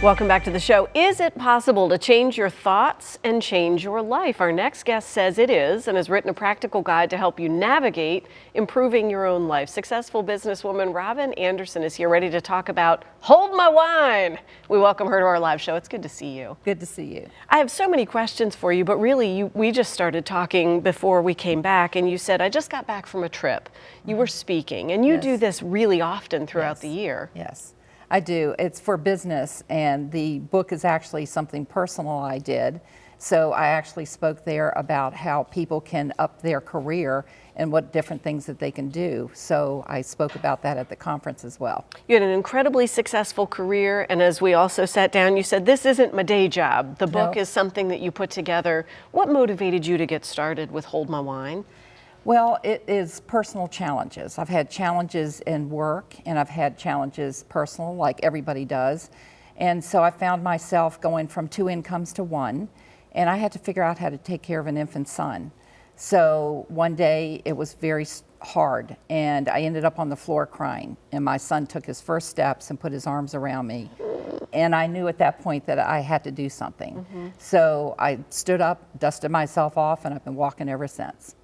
Welcome back to the show. Is it possible to change your thoughts and change your life? Our next guest says it is and has written a practical guide to help you navigate improving your own life. Successful businesswoman Robin Anderson is here ready to talk about Hold My Wine. We welcome her to our live show. It's good to see you. Good to see you. I have so many questions for you, but really we just started talking before we came back and you said, I just got back from a trip. You were speaking and you do this really often throughout the year. Yes. I do. It's for business, and the book is actually something personal I did. So I actually spoke there about how people can up their career and what different things that they can do. So I spoke about that at the conference as well. You had an incredibly successful career, and as we also sat down, you said, this isn't my day job. The book is something that you put together. What motivated you to get started with Hold My Wine? Well, it is personal challenges. I've had challenges in work and I've had challenges personal, like everybody does. And so I found myself going from 2 incomes to 1, and I had to figure out how to take care of an infant son. So one day it was very hard, and I ended up on the floor crying, and my son took his first steps and put his arms around me. And I knew at that point that I had to do something. So I stood up, dusted myself off, and I've been walking ever since.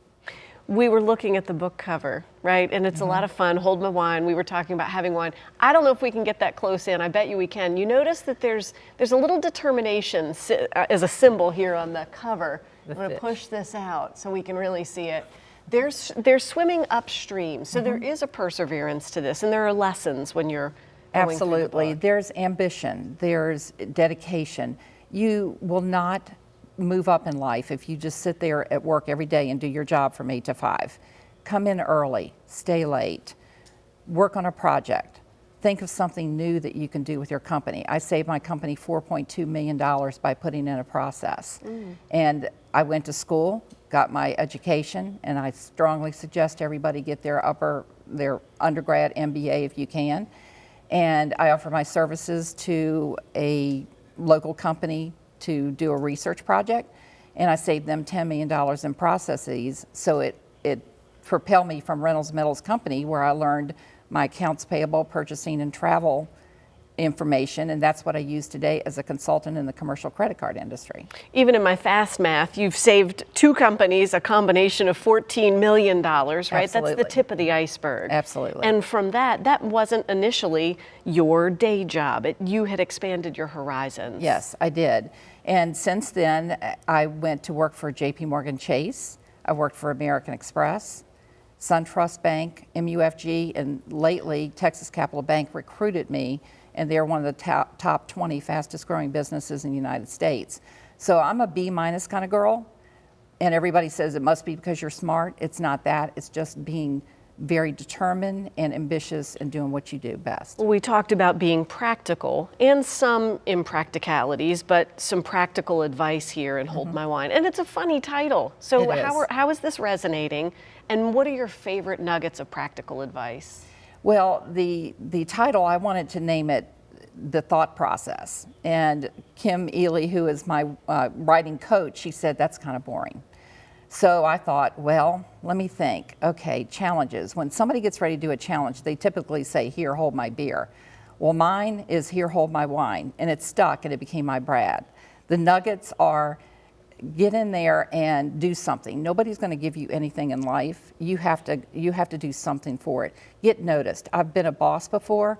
We were looking at the book cover, right? And it's a lot of fun. Hold My Wine. We were talking about having wine. I don't know if we can get that close in. I bet you we can. You notice that there's a little determination as a symbol here on the cover. I'm going to push this out so we can really see it. They're swimming upstream, so there is a perseverance to this, and there are lessons when you're going Absolutely. through the book. There's ambition. There's dedication. You will not move up in life if you just sit there at work every day and do your job from 8 to 5. Come in early, stay late, work on a project. Think of something new that you can do with your company. I saved my company $4.2 million by putting in a process. And I went to school, got my education, and I strongly suggest everybody get their undergrad MBA if you can. And I offer my services to a local company to do a research project, and I saved them $10 million in processes. So it propelled me from Reynolds Metals Company, where I learned my accounts payable, purchasing, and travel information, and that's what I use today as a consultant in the commercial credit card industry. Even in my fast math, you've saved 2 companies a combination of $14 million, right? Absolutely. That's the tip of the iceberg. Absolutely. And from that wasn't initially your day job. You had expanded your horizons. Yes, I did. And since then, I went to work for JP Chase. I worked for American Express, SunTrust Bank, MUFG, and lately Texas Capital Bank recruited me, and they're one of the top 20 fastest growing businesses in the United States. So I'm a B- kind of girl, and everybody says it must be because you're smart. It's not that. It's just being very determined and ambitious and doing what you do best. Well, we talked about being practical and some impracticalities, but some practical advice here in Hold My Wine. And it's a funny title. So how is this resonating? And what are your favorite nuggets of practical advice? Well, the title, I wanted to name it The Thought Process. And Kim Ely, who is my writing coach, she said that's kind of boring. So I thought, well, let me think. Okay, challenges. When somebody gets ready to do a challenge, they typically say, here, hold my beer. Well, mine is here, hold my wine. And it stuck, and it became my brand. The nuggets are get in there and do something. Nobody's going to give you anything in life. You have to do something for it. Get noticed. I've been a boss before.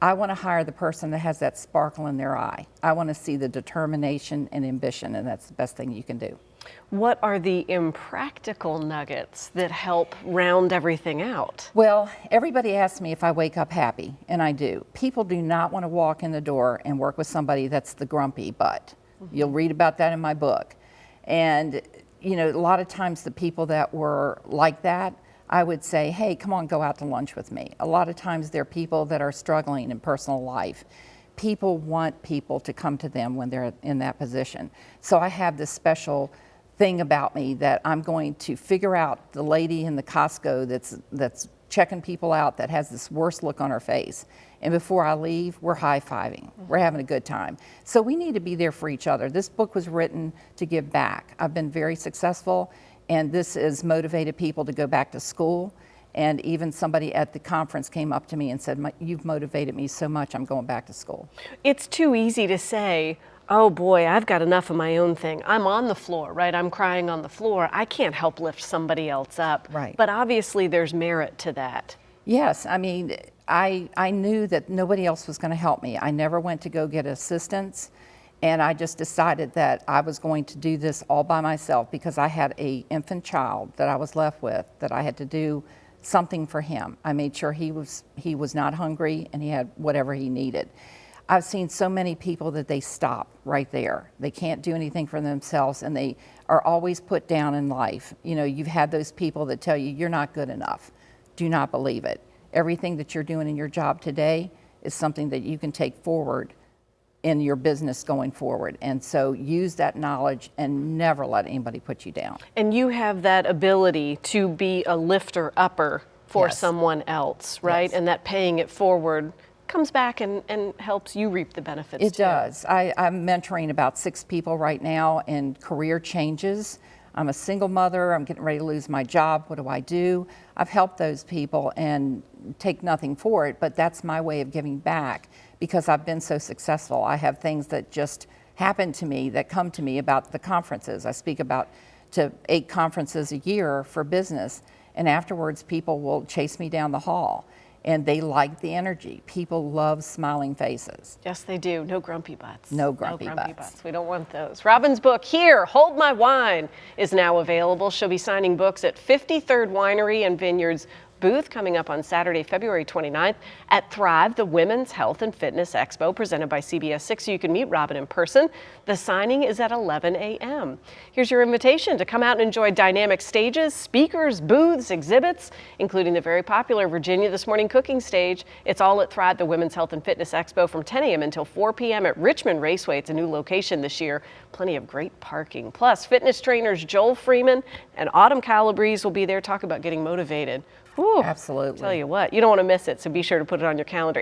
I want to hire the person that has that sparkle in their eye. I want to see the determination and ambition, and that's the best thing you can do. What are the impractical nuggets that help round everything out? Well, everybody asks me if I wake up happy, and I do. People do not want to walk in the door and work with somebody that's the grumpy butt. You'll read about that in my book. And, you know, a lot of times the people that were like that, I would say, hey, come on, go out to lunch with me. A lot of times they're people that are struggling in personal life. People want people to come to them when they're in that position. So I have this special thing about me that I'm going to figure out the lady in the Costco that's checking people out that has this worst look on her face. And before I leave, we're high-fiving. We're having a good time. So we need to be there for each other. This book was written to give back. I've been very successful, and this has motivated people to go back to school And even somebody at the conference came up to me and said, "You've motivated me so much, I'm going back to school." It's too easy to say, oh boy, I've got enough of my own thing. I'm on the floor, right? I'm crying on the floor. I can't help lift somebody else up. Right. But obviously there's merit to that. Yes, I mean, I knew that nobody else was going to help me. I never went to go get assistance, and I just decided that I was going to do this all by myself because I had an infant child that I was left with, that I had to do something for him. I made sure he was not hungry and he had whatever he needed. I've seen so many people that they stop right there. They can't do anything for themselves, and they are always put down in life. You know, you've had those people that tell you you're not good enough. Do not believe it. Everything that you're doing in your job today is something that you can take forward in your business going forward. And so use that knowledge and never let anybody put you down. And you have that ability to be a lifter upper for Yes. someone else, right? Yes. And that paying it forward comes back and helps you reap the benefits It too. does. I'm mentoring about 6 people right now in career changes. I'm a single mother. I'm getting ready to lose my job. What do I do? I've helped those people and take nothing for it, but that's my way of giving back because I've been so successful. I have things that just happen to me that come to me about the conferences. I speak about to 8 conferences a year for business, and afterwards people will chase me down the hall. And they like the energy. People love smiling faces. Yes, they do. No grumpy butts. No grumpy butts. We don't want those. Robin's book, Here, Hold My Wine, is now available. She'll be signing books at 53rd Winery and Vineyards booth coming up on Saturday, February 29th at Thrive, the Women's Health and Fitness Expo presented by CBS 6. So you can meet Robin in person. The signing is at 11 a.m. Here's your invitation to come out and enjoy dynamic stages, speakers, booths, exhibits, including the very popular Virginia This Morning cooking stage. It's all at Thrive, the Women's Health and Fitness Expo from 10 a.m. until 4 p.m. at Richmond Raceway. It's a new location this year. Plenty of great parking. Plus, fitness trainers Joel Freeman and Autumn Calabrese will be there. Talk about getting motivated. Whew. Absolutely. Tell you what, you don't want to miss it, so be sure to put it on your calendar.